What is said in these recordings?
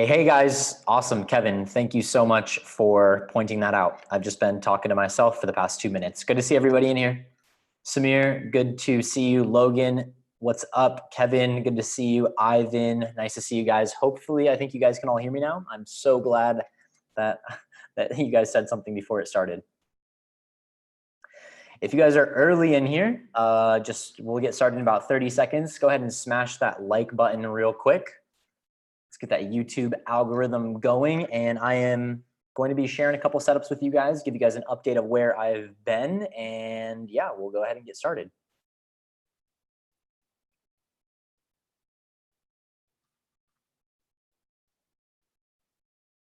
Hey guys, awesome. Kevin, thank you so much for pointing that out. I've just been talking to myself for the past 2 minutes. Good to see everybody in here. Samir, good to see you. Logan, what's up? Kevin, good to see you. Ivan, nice to see you guys. Hopefully, I think you guys can all hear me now. I'm so glad that you guys said something before it started. If you guys are early in here, we'll get started in about 30 seconds. Go ahead and smash that like button real quick. Let's get that YouTube algorithm going. And I am going to be sharing a couple setups with you guys, give you guys an update of where I've been. And yeah, we'll go ahead and get started.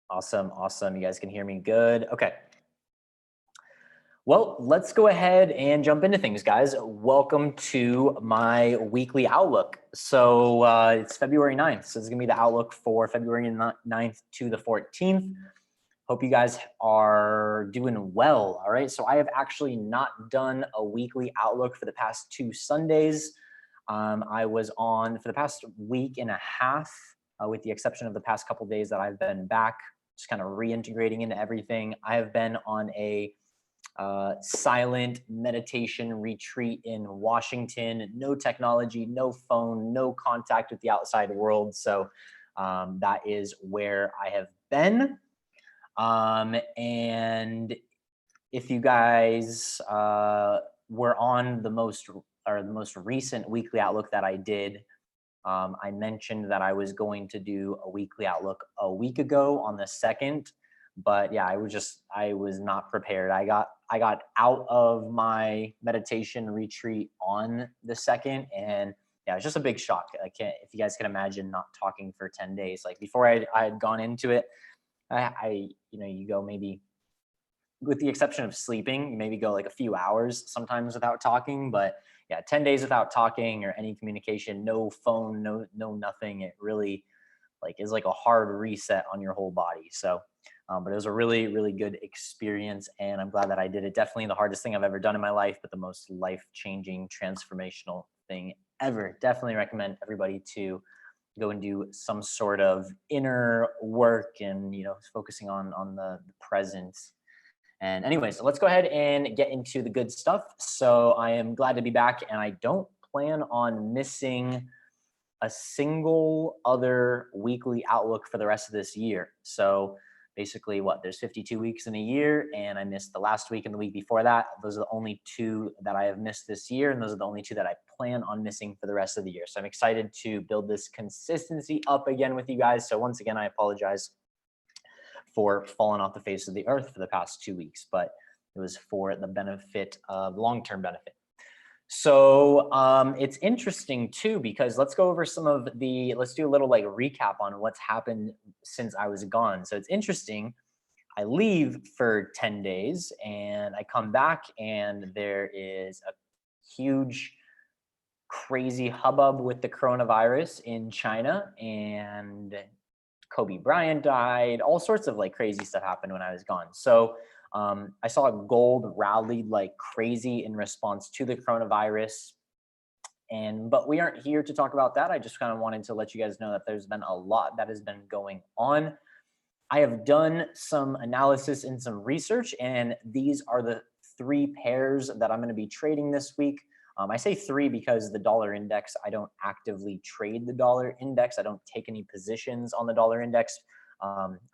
Awesome, awesome. You guys can hear me good. Okay. Well, let's go ahead and jump into things, guys. Welcome to my weekly outlook. So it's February 9th. So this is going to be the outlook for February 9th to the 14th. Hope you guys are doing well. All right. So I have actually not done a weekly outlook for the past 2 Sundays. I was on for the past week and a half, with the exception of the past couple days that I've been back, just kind of reintegrating into everything. I have been on a silent meditation retreat in Washington. No technology, no phone, no contact with the outside world. So that is where I have been. And if you guys were on the most recent weekly outlook that I did, I mentioned that I was going to do a weekly outlook a week ago on the 2nd. But yeah, I was not prepared. I got out of my meditation retreat on the 2nd, and yeah, it's just a big shock. If you guys can imagine not talking for 10 days, like before I had gone into it, you go maybe, with the exception of sleeping, you maybe go like a few hours sometimes without talking, but yeah, 10 days without talking or any communication, no phone, no nothing. It really is like a hard reset on your whole body. So but it was a really, really good experience, and I'm glad that I did it. Definitely the hardest thing I've ever done in my life, but the most life-changing, transformational thing ever. Definitely recommend everybody to go and do some sort of inner work and, focusing on the present. And anyways, so let's go ahead and get into the good stuff. So I am glad to be back, and I don't plan on missing a single other weekly outlook for the rest of this year. So basically there's 52 weeks in a year, and I missed the last week and the week before that. Those are the only 2 that I have missed this year, and those are the only 2 that I plan on missing for the rest of the year. So I'm excited to build this consistency up again with you guys. So once again, I apologize for falling off the face of the earth for the past 2 weeks, but it was for the benefit of long-term benefit. So it's interesting too, because let's go over let's do a little recap on what's happened since I was gone. So it's interesting. I leave for 10 days and I come back, and there is a huge, crazy hubbub with the coronavirus in China, and Kobe Bryant died. All sorts of crazy stuff happened when I was gone. So I saw gold rallied like crazy in response to the coronavirus. But we aren't here to talk about that. I just kind of wanted to let you guys know that there's been a lot that has been going on. I have done some analysis and some research, and these are the 3 pairs that I'm going to be trading this week. I say 3 because the dollar index, I don't actively trade the dollar index. I don't take any positions on the dollar index.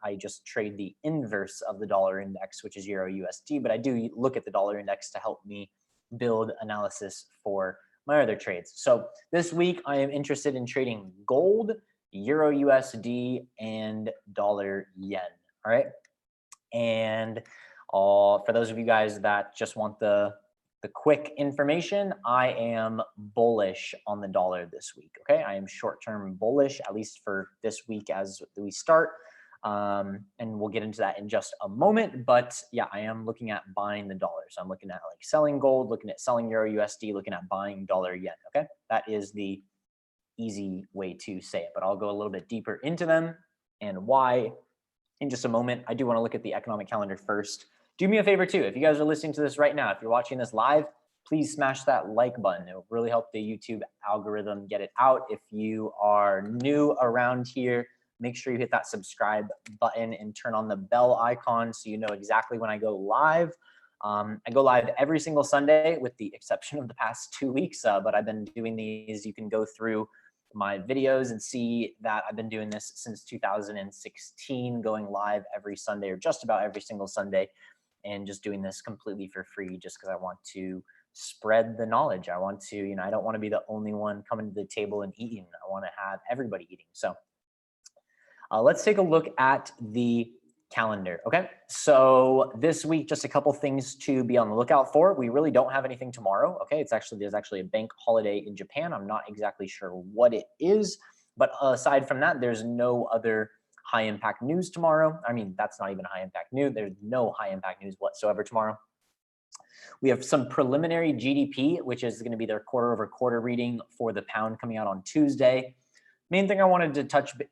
I just trade the inverse of the dollar index, which is Euro USD, but I do look at the dollar index to help me build analysis for my other trades. So this week I am interested in trading gold, Euro USD, and dollar yen. All right. And for those of you guys that just want the quick information, I am bullish on the dollar this week. Okay. I am short-term bullish, at least for this week as we start. And we'll get into that in just a moment, but yeah, I am looking at buying the dollar. So I'm looking at selling gold, looking at selling Euro USD, looking at buying dollar yen. Okay. That is the easy way to say it, but I'll go a little bit deeper into them and why in just a moment. I do want to look at the economic calendar first. Do me a favor too. If you guys are listening to this right now, if you're watching this live, please smash that like button. It will really help the YouTube algorithm get it out. If you are new around here, make sure you hit that subscribe button and turn on the bell icon so you know exactly when I go live. I go live every single Sunday with the exception of the past 2 weeks, but I've been doing these. You can go through my videos and see that I've been doing this since 2016, going live every Sunday or just about every single Sunday, and just doing this completely for free just because I want to spread the knowledge. I want to, I don't want to be the only one coming to the table and eating. I want to have everybody eating. So let's take a look at the calendar. Okay, so this week, just a couple things to be on the lookout for. We really don't have anything tomorrow. Okay, there's actually a bank holiday in Japan. I'm not exactly sure what it is, but aside from that, there's no other high impact news tomorrow. I mean, that's not even high impact news. There's no high impact news whatsoever tomorrow. We have some preliminary GDP, which is going to be their quarter over quarter reading for the pound coming out on Tuesday. Main thing I wanted to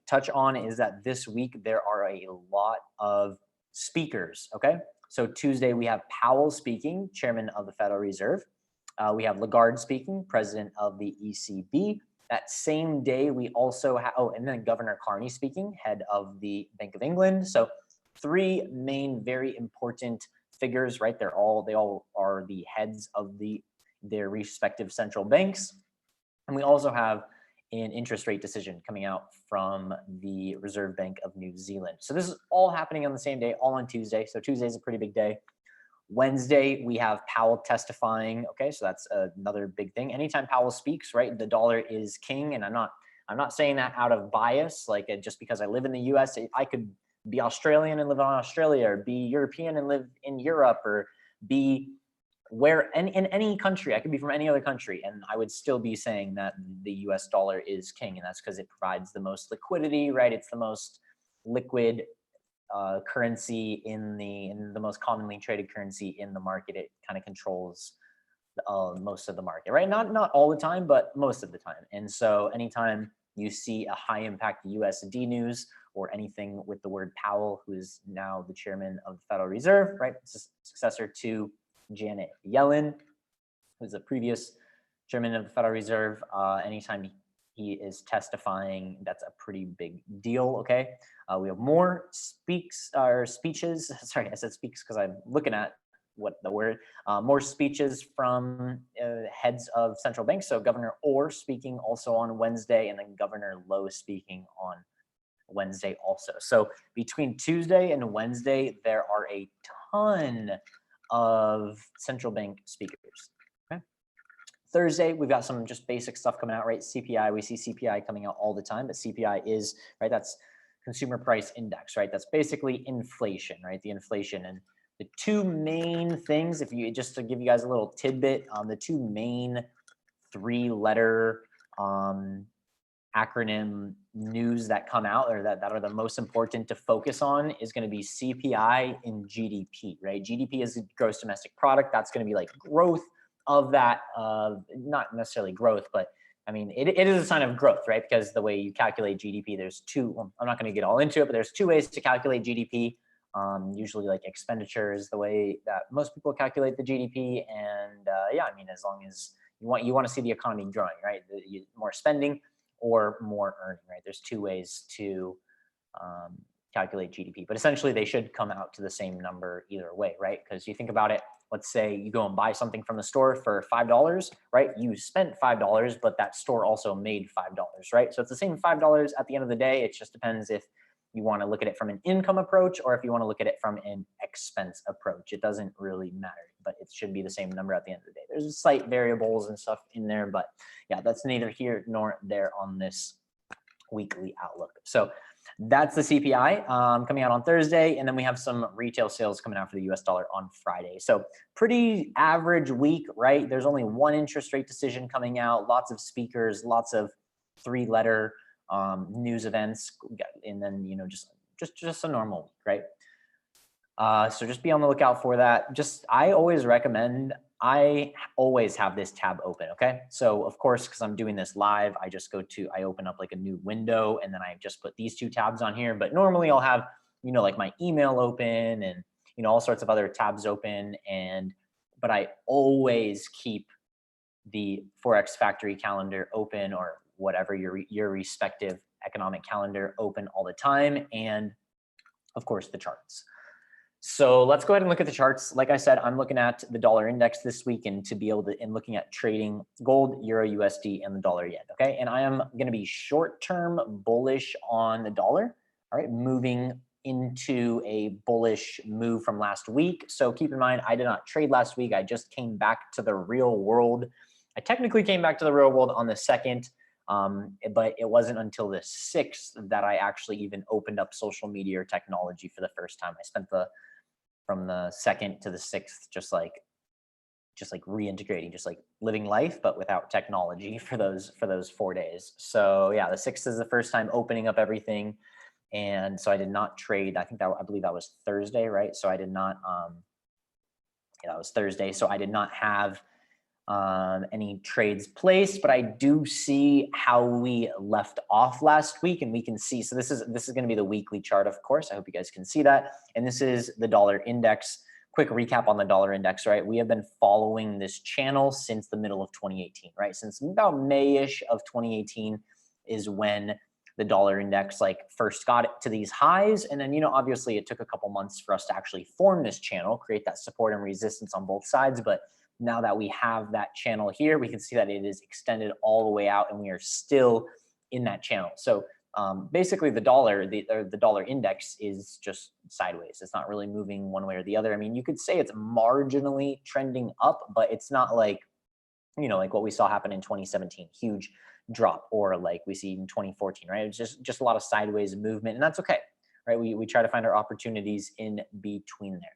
touch on is that this week there are a lot of speakers. Okay, so Tuesday we have Powell speaking, chairman of the Federal Reserve. We have Lagarde speaking, president of the ECB. That same day we also have, and then Governor Carney speaking, head of the Bank of England. So 3 main, very important figures, right? They all are the heads of their respective central banks, and we also have an interest rate decision coming out from the Reserve Bank of New Zealand. So this is all happening on the same day, all on Tuesday. So Tuesday is a pretty big day. Wednesday, we have Powell testifying. Okay, so that's another big thing. Anytime Powell speaks, right, the dollar is king. And I'm not saying that out of bias, like just because I live in the US, I could be Australian and live in Australia, or be European and live in Europe, or be in any country. I could be from any other country, and I would still be saying that the US dollar is king. And that's because it provides the most liquidity, right? It's the most liquid currency in the most commonly traded currency in the market. It kind of controls most of the market, right? Not all the time, but most of the time. And so anytime you see a high impact USD news or anything with the word Powell, who is now the chairman of the Federal Reserve, right? Successor to Janet Yellen, who's the previous chairman of the Federal Reserve. Anytime he is testifying, that's a pretty big deal. Okay, we have more speeches. Sorry, I said speaks because I'm looking at what the word. More speeches from heads of central banks. So Governor Orr speaking also on Wednesday, and then Governor Lowe speaking on Wednesday also. So between Tuesday and Wednesday, there are a ton of central bank speakers. Okay. Thursday, we've got some just basic stuff coming out, right? CPI, we see CPI coming out all the time, but CPI is, right, that's consumer price index, right? That's basically inflation, right? The inflation. And the 2 main things, just to give you guys a little tidbit, the 2 main 3-letter acronym news that come out, or that are the most important to focus on, is going to be CPI and GDP, right? GDP is gross domestic product. That's going to be like growth of that, not necessarily growth, but I mean, it is a sign of growth, right? Because the way you calculate GDP, there's 2, well, I'm not going to get all into it, but there's 2 ways to calculate GDP. Usually like expenditure is the way that most people calculate the GDP. And yeah, I mean, as long as you want to see the economy growing, right? More spending or more earning, right? There's 2 ways to calculate GDP, but essentially they should come out to the same number either way, right? Because you think about it, let's say you go and buy something from the store for $5, right? You spent $5, but that store also made $5, right? So it's the same $5 at the end of the day. It just depends if you want to look at it from an income approach or if you want to look at it from an expense approach. It doesn't really matter, but it should be the same number at the end of the day. There's slight variables and stuff in there, but yeah, that's neither here nor there on this weekly outlook. So that's the CPI coming out on Thursday. And then we have some retail sales coming out for the US dollar on Friday. So pretty average week, right? There's only 1 interest rate decision coming out, lots of speakers, lots of 3-letter news events, and then, just a normal week, right? So just be on the lookout for that. I always recommend, I always have this tab open, okay? So of course, because I'm doing this live, I open up like a new window, and then I just put these 2 tabs on here. But normally I'll have, like my email open and, all sorts of other tabs open. But I always keep the Forex Factory calendar open, or whatever your respective economic calendar open all the time, and of course the charts. So let's go ahead and look at the charts. Like I said, I'm looking at the dollar index this week, and to be able to, and looking at trading gold, euro USD, and the dollar yen. Okay. And I am going to be short-term bullish on the dollar. All right. Moving into a bullish move from last week. So keep in mind, I did not trade last week. I just came back to the real world. I technically came back to the real world on the 2nd. But it wasn't until the 6th that I actually even opened up social media or technology for the first time. I spent from the 2nd to the 6th, just like reintegrating, just like living life, but without technology for those 4 days. So yeah, the 6th is the first time opening up everything. And so I did not trade. I believe that was Thursday, right? So I did not, yeah, it was Thursday. So I did not have any trades placed, but I do see how we left off last week, and we can see, so this is going to be the weekly chart, of course. I hope you guys can see that. And this is the dollar index. Quick recap on the dollar index, right? We have been following this channel since the middle of 2018, right? Since about May-ish of 2018 is when the dollar index like first got it to these highs. And then, obviously it took a couple months for us to actually form this channel, create that support and resistance on both sides. But now that we have that channel here, we can see that it is extended all the way out, and we are still in that channel. So basically the dollar index is just sideways. It's not really moving one way or the other. I mean, you could say it's marginally trending up, but it's not like, like what we saw happen in 2017, huge drop, or like we see in 2014, right? It's just a lot of sideways movement, and that's okay, right? We try to find our opportunities in between there.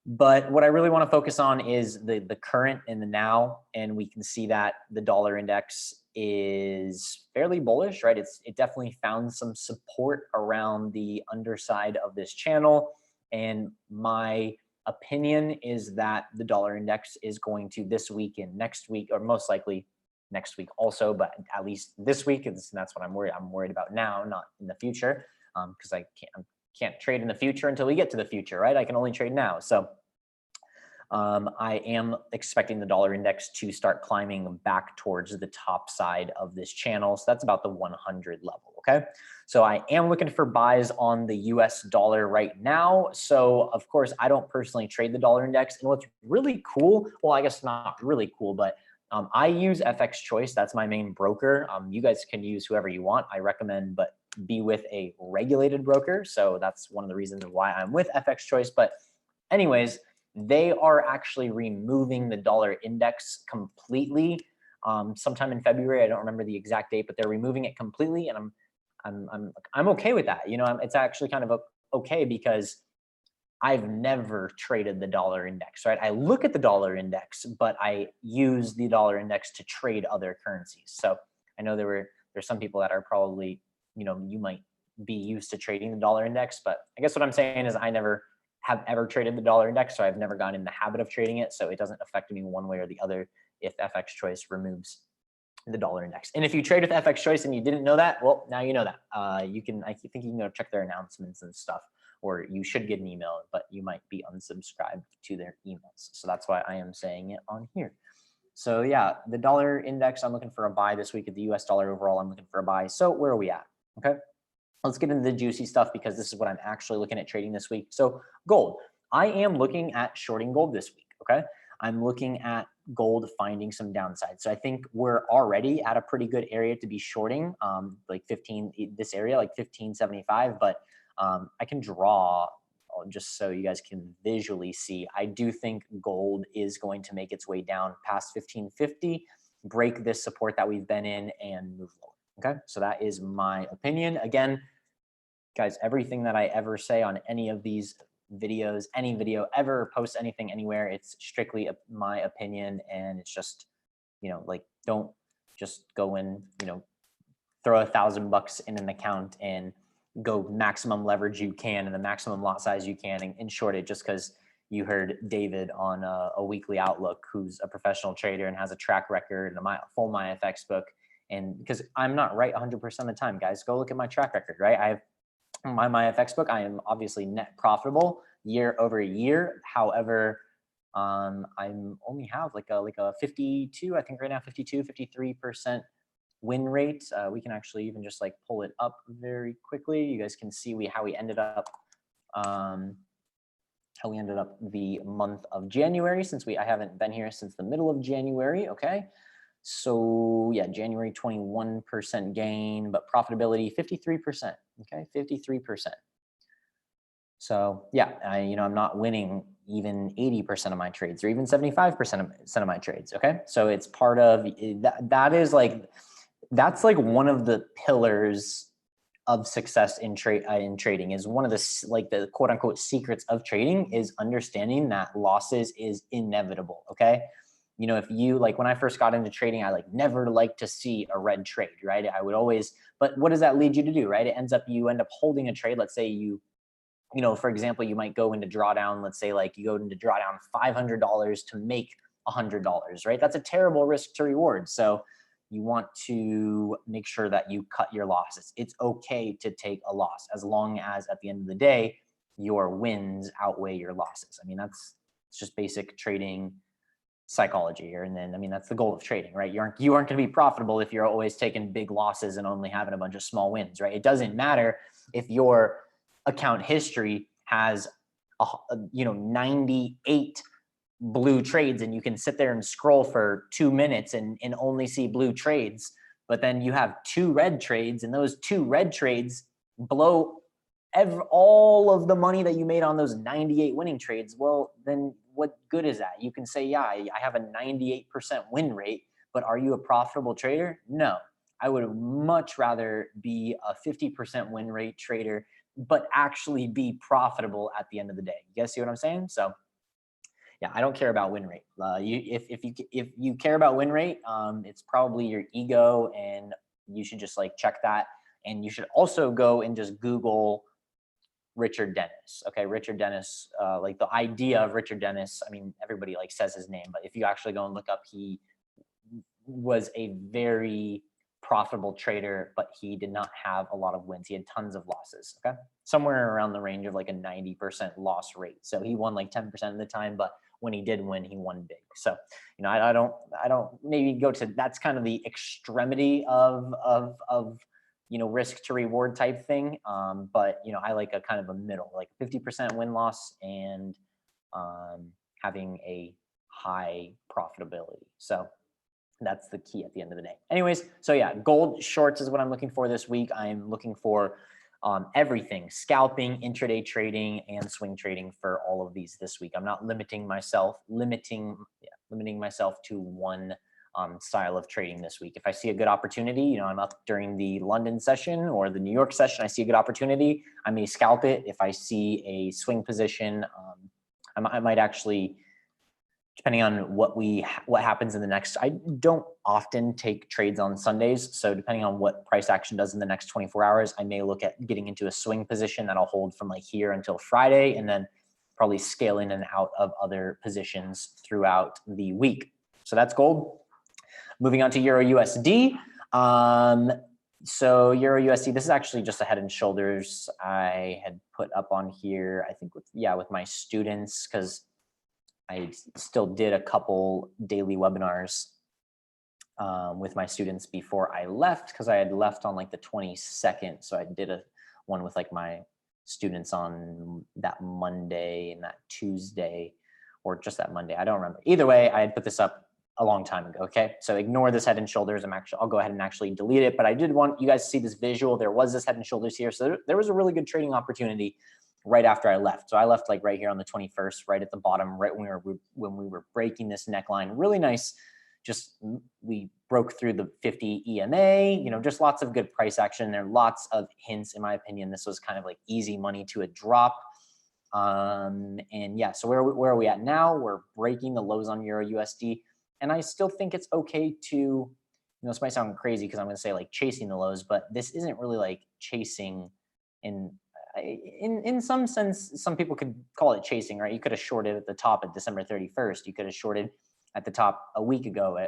But what I really want to focus on is the current and the now, and we can see that the dollar index is fairly bullish, right? It definitely found some support around the underside of this channel, and my opinion is that the dollar index is going to this week and next week, or most likely next week also, but at least this week, and that's what I'm worried about now, not in the future, because I can't trade in the future until we get to the future, right? I can only trade now. So I am expecting the dollar index to start climbing back towards the top side of this channel. So that's about the 100 level, okay? So I am looking for buys on the US dollar right now. So of course, I don't personally trade the dollar index. And what's really cool, well, I guess not really cool, but I use FX Choice. That's my main broker. You guys can use whoever you want. I recommend, but be with a regulated broker. So that's one of the reasons why I'm with FX Choice. But anyways, they are actually removing the dollar index completely sometime in February. I don't remember the exact date, but they're removing it completely, and I'm okay with that. It's actually kind of okay, because I've never traded the dollar index, right? I look at the dollar index, but I use the dollar index to trade other currencies. So I know there's some people that are probably, you might be used to trading the dollar index, but I guess what I'm saying is I never have ever traded the dollar index, so I've never gotten in the habit of trading it. So it doesn't affect me one way or the other if FX Choice removes the dollar index. And if you trade with FX Choice and you didn't know that, well, now you know that. I think you can go check their announcements and stuff, or you should get an email, but you might be unsubscribed to their emails. So that's why I am saying it on here. So yeah, the dollar index, I'm looking for a buy this week. At the US dollar overall, I'm looking for a buy. So where are we at? Okay. Let's get into the juicy stuff, because this is what I'm actually looking at trading this week. So gold, I am looking at shorting gold this week. Okay. I'm looking at gold finding some downside. So I think we're already at a pretty good area to be shorting, like 15, this area, like 1575, but I can draw just so you guys can visually see. I do think gold is going to make its way down past 1550, break this support that we've been in, and move lower. Okay, so that is my opinion. Again, guys, everything that I ever say on any of these videos, any video ever, post anything anywhere, it's strictly my opinion, and it's just, like, don't just go in, throw $1,000 in an account and go maximum leverage you can and the maximum lot size you can and short it just because you heard David on a weekly outlook, who's a professional trader and has a track record and a full MyFX book. And because I'm not right 100% of the time, guys, go look at my track record, right? I have my MyFX book. I am obviously net profitable year over year. However, I'm only have like a 52, I think right now, 52, 53% win rate. We can actually even just like pull it up very quickly. You guys can see how we ended up the month of January, since I haven't been here since the middle of January. Okay. So yeah, January 21% gain, but profitability 53%. Okay, 53%. So yeah, I'm not winning even 80% of my trades or even 75% of my trades. Okay, so it's part of that. That's like one of the pillars of success in trading. Is one of the quote unquote secrets of trading is understanding that losses is inevitable. Okay. If you like, when I first got into trading, I never liked to see a red trade, right? I would always, but what does that lead you to do, right? You end up holding a trade. Let's say for example, you might go into drawdown. Let's say you go into drawdown $500 to make $100, right? That's a terrible risk to reward. So you want to make sure that you cut your losses. It's okay to take a loss as long as at the end of the day, your wins outweigh your losses. It's just basic trading psychology here. And then, that's the goal of trading, right? You aren't going to be profitable if you're always taking big losses and only having a bunch of small wins, right? It doesn't matter if your account history has 98 blue trades and you can sit there and scroll for 2 minutes and only see blue trades, but then you have 2 red trades and those 2 red trades blow all of the money that you made on those 98 winning trades. Well, then what good is that? You can say, yeah, I have a 98% win rate, but are you a profitable trader? No. I would much rather be a 50% win rate trader, but actually be profitable at the end of the day. You guys see what I'm saying? So yeah, I don't care about win rate. If you care about win rate, it's probably your ego, and you should just check that. And you should also go and just Google Richard Dennis. Okay, Richard Dennis, the idea of Richard Dennis. Everybody says his name, but if you actually go and look up, he was a very profitable trader, but he did not have a lot of wins. He had tons of losses. Okay, somewhere around the range of a 90% loss rate. So he won 10% of the time, but when he did win, he won big. So I don't maybe go to, that's kind of the extremity of risk to reward type thing. But I like a kind of a middle, 50% win loss and having a high profitability. So that's the key at the end of the day. Anyways, so yeah, gold shorts is what I'm looking for this week. I'm looking for everything: scalping, intraday trading, and swing trading for all of these this week. I'm not limiting myself to one style of trading this week. If I see a good opportunity, I'm up during the London session or the New York session, I see a good opportunity, I may scalp it. If I see a swing position, I might actually, depending on what happens in the next, I don't often take trades on Sundays. So depending on what price action does in the next 24 hours, I may look at getting into a swing position that'll hold from here until Friday, and then probably scale in and out of other positions throughout the week. So that's gold. Moving on to Euro USD. So Euro USD, this is actually just a head and shoulders I had put up on here, I think with my students, because I still did a couple daily webinars with my students before I left, because I had left on the 22nd. So I did one with my students on that Monday and that Tuesday, or just that Monday. I don't remember. Either way, I had put this up a long time ago. Okay, so ignore this head and shoulders. I'll go ahead and actually delete it. But I did want you guys to see this visual. There was this head and shoulders here, so there was a really good trading opportunity right after I left. So I left right here on the 21st, right at the bottom, right when we were breaking this neckline. Really nice. Just we broke through the 50 EMA. Just lots of good price action. There are lots of hints, in my opinion. This was kind of easy money to a drop. And yeah, so where are we at now? We're breaking the lows on Euro USD. And I still think it's okay to, this might sound crazy because I'm going to say chasing the lows, but this isn't really chasing in some sense. Some people could call it chasing, right? You could have shorted at the top at December 31st. You could have shorted at the top a week ago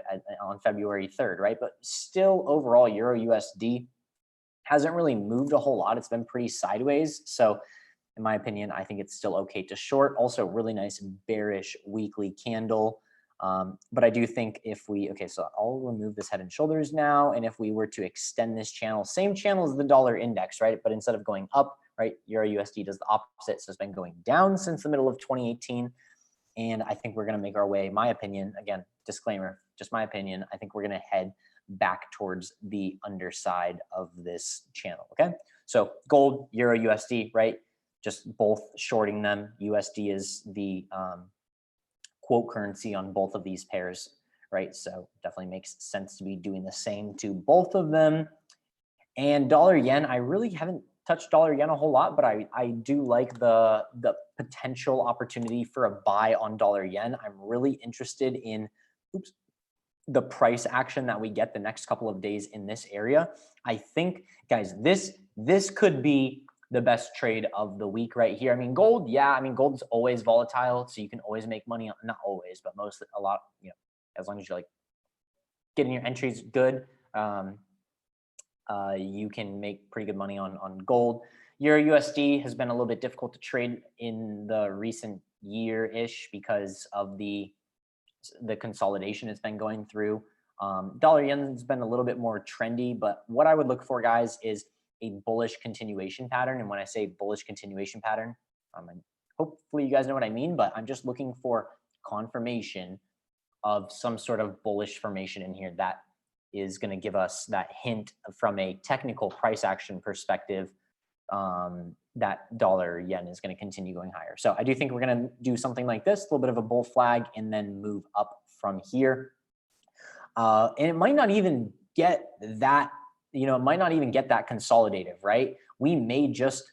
on February 3rd, right? But still, overall, Euro USD hasn't really moved a whole lot. It's been pretty sideways. So in my opinion, I think it's still okay to short. Also, really nice bearish weekly candle. But I do think if we, okay, so I'll remove this head and shoulders now. And if we were to extend this channel, same channel as the dollar index, right? But instead of going up, right, Euro USD does the opposite. So it's been going down since the middle of 2018. And I think we're going to make our way, my opinion, again, disclaimer, just my opinion, I think we're going to head back towards the underside of this channel. Okay. So gold, Euro USD, right? Just both shorting them. USD is the quote currency on both of these pairs, right? So definitely makes sense to be doing the same to both of them. And dollar yen, I really haven't touched dollar yen a whole lot, but I do like the potential opportunity for a buy on dollar yen. I'm really interested in, the price action that we get the next couple of days in this area. I think, guys, this could be the best trade of the week right here. I mean, gold, yeah, I mean, gold's always volatile, so you can always make money, not always, but a lot, you know, as long as you're like getting your entries good, you can make pretty good money on gold. Euro USD has been a little bit difficult to trade in the recent year-ish because of the consolidation it's been going through. Dollar yen has been a little bit more trendy, but what I would look for, guys, is a bullish continuation pattern. And when I say bullish continuation pattern, hopefully you guys know what I mean, but I'm just looking for confirmation of some sort of bullish formation in here that is going to give us that hint from a technical price action perspective that dollar yen is going to continue going higher. So I do think we're going to do something like this, a little bit of a bull flag, and then move up from here. And it might not even get that, you know, it might not even get that consolidative, right? We may just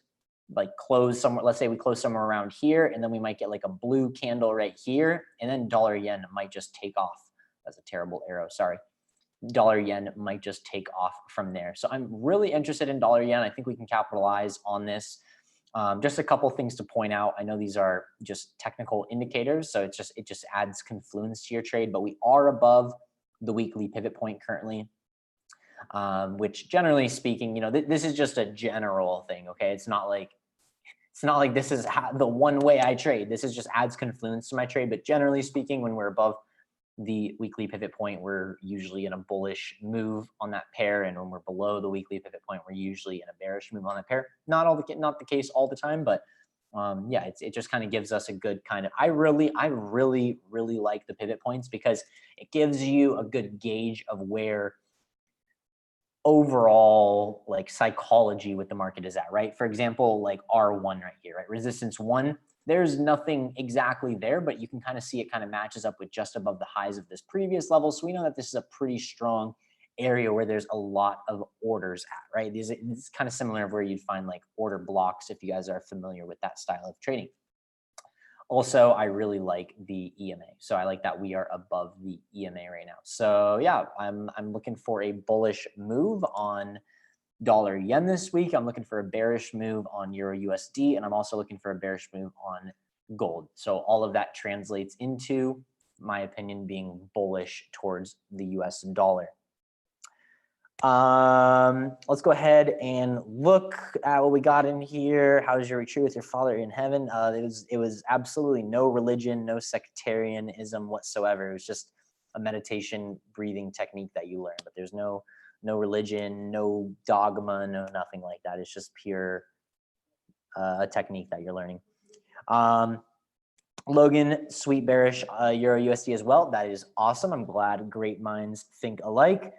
like close somewhere. Let's say we close somewhere around here, and then we might get like a blue candle right here, and then dollar yen might just take off. That's a terrible arrow. Sorry. Dollar yen might just take off from there. So I'm really interested in dollar yen. I think we can capitalize on this. Just a couple things to point out. I know these are just technical indicators, so it just adds confluence to your trade, but we are above the weekly pivot point currently, which generally speaking, you know, this is just a general thing. Okay. It's not like this is the one way I trade. This is just adds confluence to my trade. But generally speaking, when we're above the weekly pivot point, we're usually in a bullish move on that pair, and when we're below the weekly pivot point, we're usually in a bearish move on that pair. Not the case all the time, but yeah, it just kind of gives us a good kind of. I really like the pivot points because it gives you a good gauge of where overall like psychology with the market is at, right? For example, like R1 right here, right? Resistance 1. There's nothing exactly there, but you can kind of see it kind of matches up with just above the highs of this previous level. So we know that this is a pretty strong area where there's a lot of orders at, right? It's kind of similar of where you'd find like order blocks if you guys are familiar with that style of trading. Also, I really like the EMA. So I like that we are above the EMA right now. So yeah, I'm looking for a bullish move on dollar yen this week. I'm looking for a bearish move on Euro USD, and I'm also looking for a bearish move on gold. So all of that translates into my opinion being bullish towards the US dollar. Let's go ahead and look at what we got in here. How's your retreat with your Father in heaven? It was absolutely no religion, no sectarianism whatsoever. It was just a meditation breathing technique that you learn, but there's no religion, no dogma, no nothing like that. It's just pure a technique that you're learning. Logan, sweet bearish Euro USD as well. That is awesome. I'm glad great minds think alike.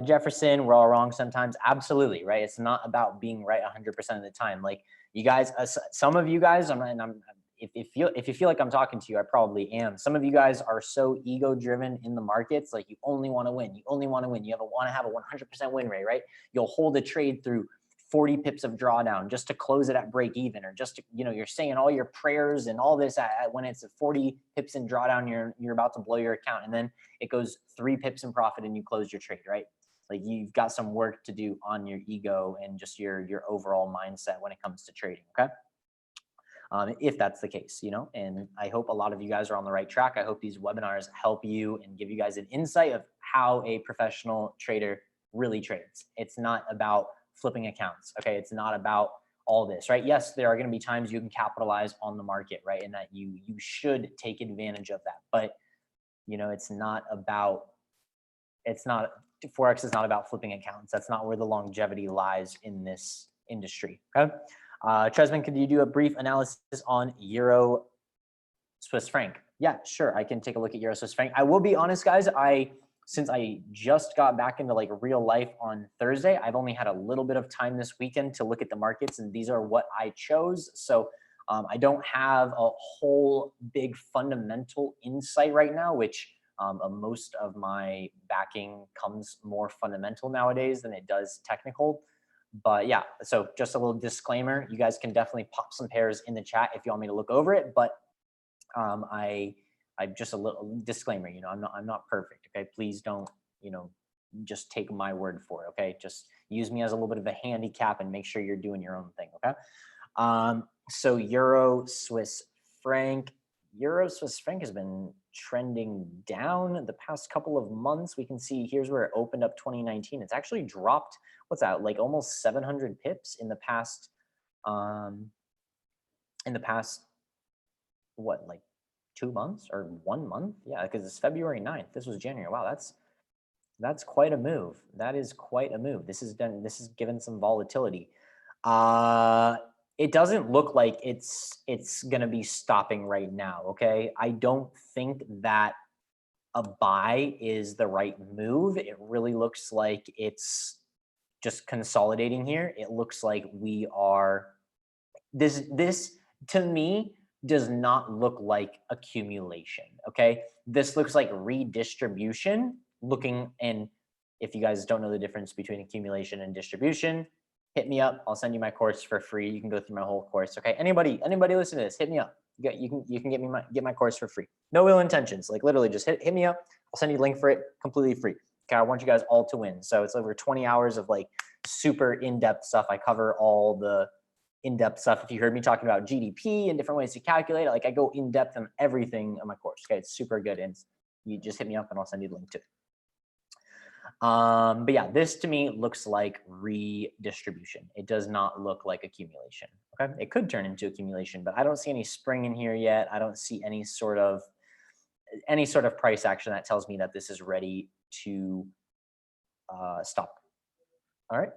Jefferson, we're all wrong sometimes. Absolutely, right? It's not about being right 100% of the time. Like you guys, some of you guys, if you feel like I'm talking to you, I probably am. Some of you guys are so ego driven in the markets, like you only want to win. You only want to win. You want to have a 100% win rate, right? You'll hold a trade through 40 pips of drawdown just to close it at break even, or just to, you know, you're saying all your prayers and all this when it's at 40 pips in drawdown, you're about to blow your account, and then it goes 3 pips in profit and you close your trade, right? Like you've got some work to do on your ego and just your overall mindset when it comes to trading. Okay. If that's the case, you know, and I hope a lot of you guys are on the right track. I hope these webinars help you and give you guys an insight of how a professional trader really trades. It's not about flipping accounts. Okay. It's not about all this, right? Yes, there are going to be times you can capitalize on the market, right? And that you should take advantage of that. But You know, it's not, Forex is not about flipping accounts. That's not where the longevity lies in this industry. Okay. Tresman, could you do a brief analysis on Euro Swiss franc? Yeah, sure. I can take a look at Euro Swiss franc. I will be honest, guys. Since I just got back into like real life on Thursday, I've only had a little bit of time this weekend to look at the markets, and these are what I chose. So I don't have a whole big fundamental insight right now, which most of my backing comes more fundamental nowadays than it does technical. But yeah, so just a little disclaimer, you guys can definitely pop some pairs in the chat if you want me to look over it. But I just a little disclaimer, you know, I'm not perfect. Okay. Please don't, you know, just take my word for it. Okay. Just use me as a little bit of a handicap and make sure you're doing your own thing. Okay. So Euro Swiss franc has been trending down the past couple of months. We can see here's where it opened up 2019. It's actually dropped, what's that, like almost 700 pips in the past, what, like 2 months or 1 month? Yeah, because it's February 9th. This was January. Wow, that's quite a move. That is quite a move. This is given some volatility. It doesn't look like it's gonna be stopping right now. Okay, I don't think that a buy is the right move. It really looks like it's just consolidating here. It looks like we are this to me does not look like accumulation. Okay, this looks like redistribution. And if you guys don't know the difference between accumulation and distribution, hit me up. I'll send you my course for free. You can go through my whole course. Okay, anybody listen to this, hit me up. You can get my course for free. No ill intentions. Like literally, just hit me up. I'll send you a link for it, completely free. Okay, I want you guys all to win. So it's over 20 hours of like super in-depth stuff. I cover all the in-depth stuff. If you heard me talking about GDP and different ways to calculate it, like I go in-depth on everything on my course. Okay, it's super good, and you just hit me up and I'll send you the link to it. But yeah, this to me looks like redistribution. It does not look like accumulation. Okay, it could turn into accumulation, but I don't see any spring in here yet. I don't see any sort of price action that tells me that this is ready to stop. All right.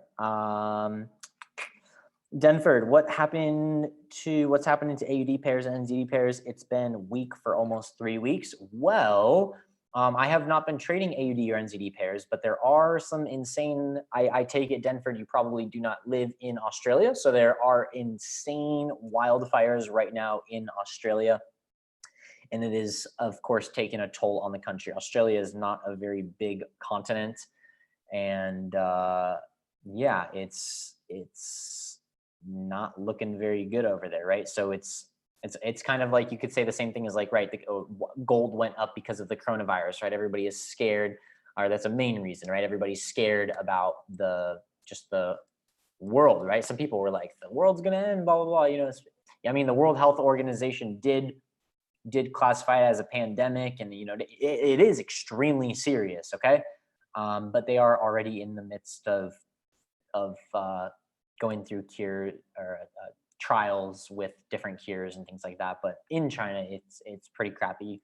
Denford, what's happening to AUD pairs and NZD pairs? It's been weak for almost 3 weeks. Well, I have not been trading AUD or NZD pairs, but there are some insane, I take it, Denford, you probably do not live in Australia. So there are insane wildfires right now in Australia. And it is, of course, taking a toll on the country. Australia is not a very big continent. And yeah, it's not looking very good over there, right? So it's kind of like, you could say the same thing as like, right, gold went up because of the coronavirus, right? Everybody is scared, or that's a main reason, right? Everybody's scared about the world, right? Some people were like, the world's gonna end, blah blah blah. You know, I mean, the World Health Organization did classify it as a pandemic, and you know, it is extremely serious, okay? But they are already in the midst of going through trials with different cures and things like that. But in China, it's pretty crappy.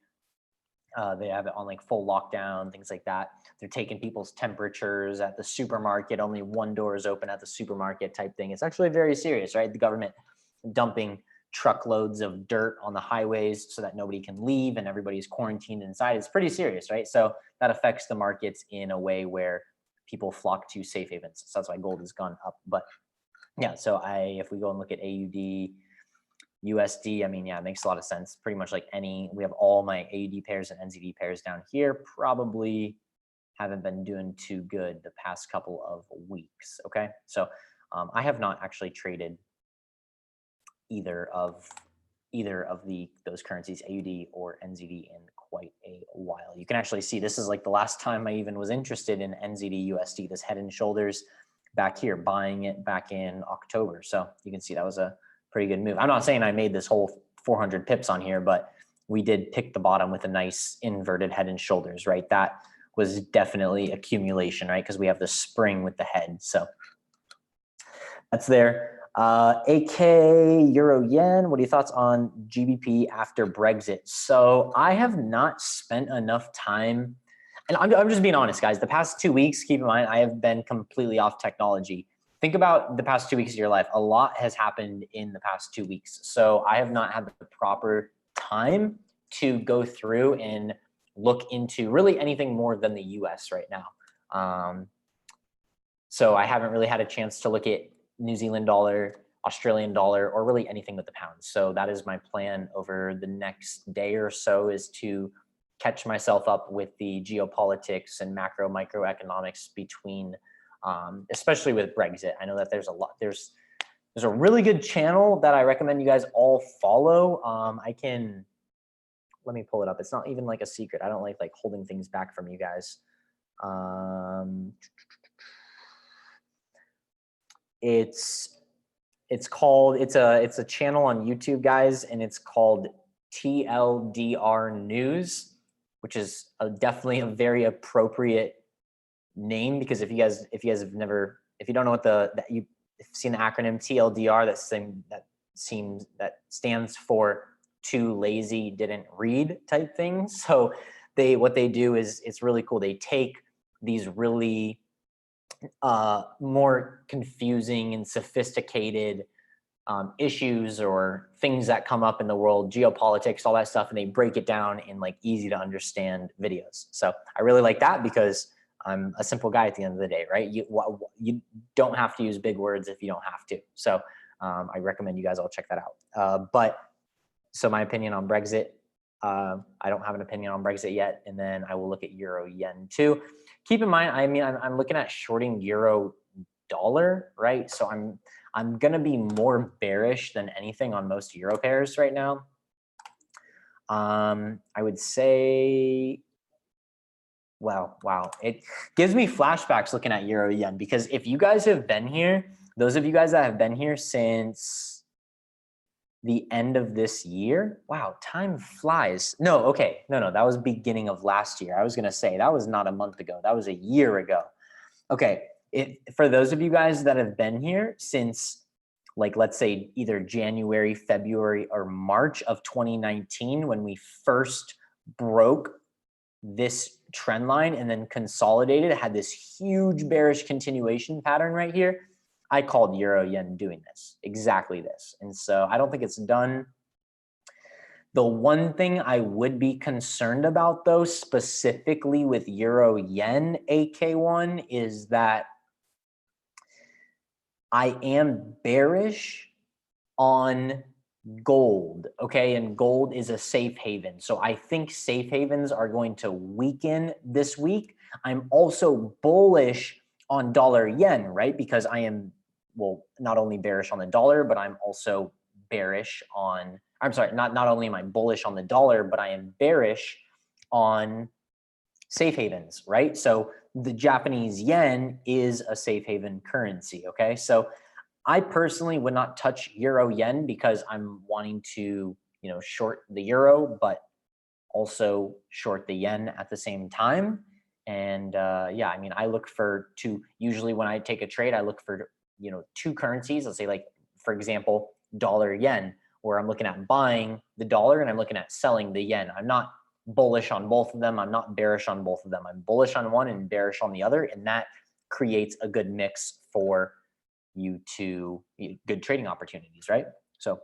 They have it on like full lockdown, things like that. They're taking people's temperatures at the supermarket. Only one door is open at the supermarket type thing. It's actually very serious, right? The government dumping truckloads of dirt on the highways so that nobody can leave and everybody's quarantined inside. It's pretty serious, right? So that affects the markets in a way where people flock to safe havens. So that's why gold has gone up. But yeah, so if we go and look at AUD, USD, I mean, yeah, it makes a lot of sense. Pretty much like we have all my AUD pairs and NZD pairs down here. Probably haven't been doing too good the past couple of weeks. Okay, so I have not actually traded either of those currencies, AUD or NZD, in quite a while. You can actually see this is like the last time I even was interested in NZD USD, this head and shoulders back here, buying it back in October. So you can see that was a pretty good move. I'm not saying I made this whole 400 pips on here, but we did pick the bottom with a nice inverted head and shoulders, right? That was definitely accumulation, right? Because we have the spring with the head. So that's there. AK Euro Yen, what are your thoughts on GBP after Brexit? So I have not spent enough time, and I'm just being honest, guys. The past 2 weeks, keep in mind, I have been completely off technology. Think about the past 2 weeks of your life. A lot has happened in the past 2 weeks. So I have not had the proper time to go through and look into really anything more than the US right now. So I haven't really had a chance to look at New Zealand dollar, Australian dollar, or really anything with the pound. So that is my plan over the next day or so, is to catch myself up with the geopolitics and macro microeconomics between, especially with Brexit. I know that there's a lot, there's a really good channel that I recommend you guys all follow. Let me pull it up. It's not even like a secret. I don't like holding things back from you guys. It's a channel on YouTube, guys, and it's called TLDR News, which is definitely a very appropriate name, because if you guys have never, if you don't know what you've seen the acronym TLDR, that stands for too lazy didn't read type thing. So what they do is, it's really cool. They take these really more confusing and sophisticated issues or things that come up in the world, geopolitics, all that stuff, and they break it down in easy to understand videos. So I really like that, because I'm a simple guy at the end of the day, right? You don't have to use big words if you don't have to. So I recommend you guys all check that out. So my opinion on Brexit, I don't have an opinion on Brexit yet. And then I will look at Euro Yen too. Keep in mind, I'm looking at shorting Euro dollar, right? So I'm going to be more bearish than anything on most Euro pairs right now. I would say, wow. It gives me flashbacks looking at Euro Yen, because if you guys have been here, those of you guys that have been here since the end of this year, wow, time flies. No, okay, no, that was beginning of last year. I was going to say that was not a month ago. That was a year ago. Okay. For those of you guys that have been here since, let's say either January, February, or March of 2019, when we first broke this trend line and then consolidated, had this huge bearish continuation pattern right here, I called Euro Yen doing this, exactly this. And so I don't think it's done. The one thing I would be concerned about, though, specifically with Euro Yen AK1, is that I am bearish on gold, okay? And gold is a safe haven. So I think safe havens are going to weaken this week. I'm also bullish on dollar yen, right? Because I am, well, not only bearish on the dollar, but I'm also bearish on, I'm sorry, not only am I bullish on the dollar, but I am bearish on safe havens, right? So the Japanese yen is a safe haven currency, okay? So I personally would not touch Euro Yen, because I'm wanting to, short the euro, but also short the yen at the same time. And yeah, I look for usually when I take a trade, I look for, two currencies. Let's say, for example, dollar yen, where I'm looking at buying the dollar and I'm looking at selling the yen. I'm not bullish on both of them. I'm not bearish on both of them. I'm bullish on one and bearish on the other. And that creates a good mix for you to good trading opportunities, right? So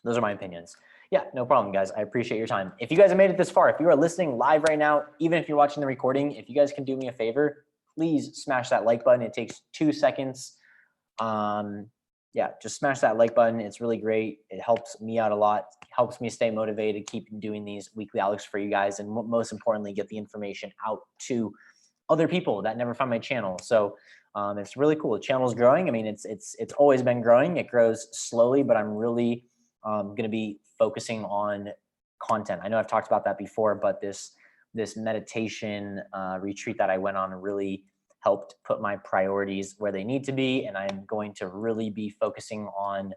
those are my opinions. Yeah, no problem, guys. I appreciate your time. If you guys have made it this far, if you are listening live right now, even if you're watching the recording, if you guys can do me a favor, please smash that like button. It takes 2 seconds. Yeah, just smash that like button. It's really great. It helps me out a lot. It helps me stay motivated to keep doing these weekly outlooks for you guys, and most importantly, get the information out to other people that never found my channel. So it's really cool. The channel's growing. It's always been growing. It grows slowly, but I'm really going to be focusing on content. I know I've talked about that before, but this meditation retreat that I went on really helped put my priorities where they need to be, and I'm going to really be focusing on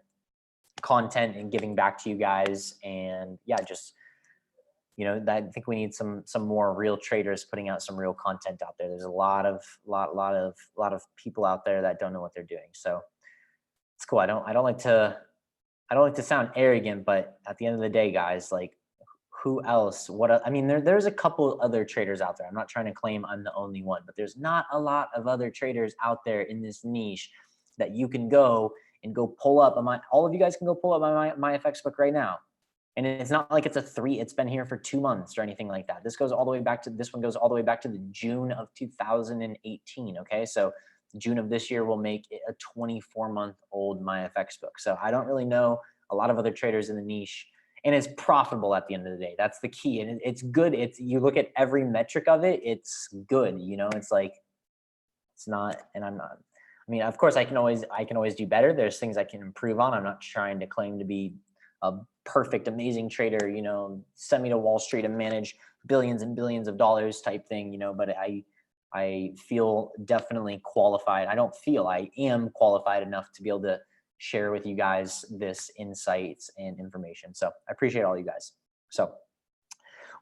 content and giving back to you guys. And yeah, just I think we need some more real traders putting out some real content out there. There's a lot of people out there that don't know what they're doing. So it's cool. I don't like to sound arrogant, but at the end of the day, guys, like who else? I mean, there's a couple other traders out there. I'm not trying to claim I'm the only one, but there's not a lot of other traders out there in this niche that you can go and go pull up. All of you guys can go pull up my FX book right now. And it's not like it's been here for 2 months or anything like that. This one goes all the way back to the June of 2018. Okay. So June of this year will make it a 24-month-old MyFX book. So I don't really know a lot of other traders in the niche, and it's profitable at the end of the day. That's the key. And it's good. You look at every metric of it, it's good. It's like, it's not, and I'm not, I mean, of course I can always do better. There's things I can improve on. I'm not trying to claim to be a perfect, amazing trader, send me to Wall Street and manage billions and billions of dollars type thing, but I feel definitely qualified. I am qualified enough to be able to share with you guys this insights and information. So I appreciate all you guys. So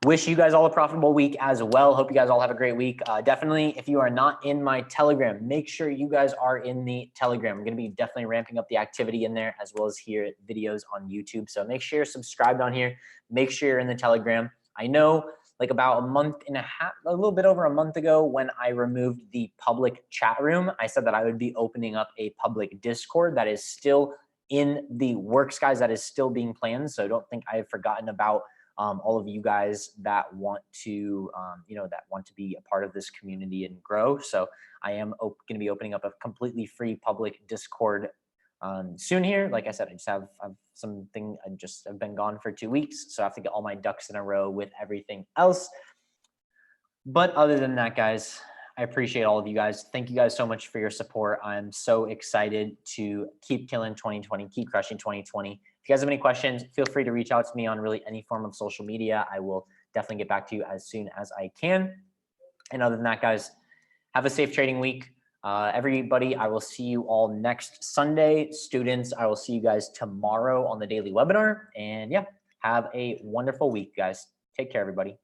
wish you guys all a profitable week as well. Hope you guys all have a great week. Definitely, if you are not in my Telegram, make sure you guys are in the Telegram. I'm going to be definitely ramping up the activity in there, as well as here videos on YouTube. So make sure you're subscribed on here. Make sure you're in the Telegram. I know like about a month and a half, a little bit over a month ago, when I removed the public chat room, I said that I would be opening up a public Discord. That is still in the works, guys. That is still being planned. So don't think I have forgotten about all of you guys that want to, be a part of this community and grow. So I am going to be opening up a completely free public Discord soon here. Like I said, I just have something. I've been gone for 2 weeks, so I have to get all my ducks in a row with everything else. But other than that, guys, I appreciate all of you guys. Thank you guys so much for your support. I'm so excited to keep killing 2020, keep crushing 2020. If you guys have any questions, feel free to reach out to me on really any form of social media. I will definitely get back to you as soon as I can. And other than that, guys, have a safe trading week. Everybody, I will see you all next Sunday. Students, I will see you guys tomorrow on the daily webinar. And yeah, have a wonderful week, guys. Take care, everybody.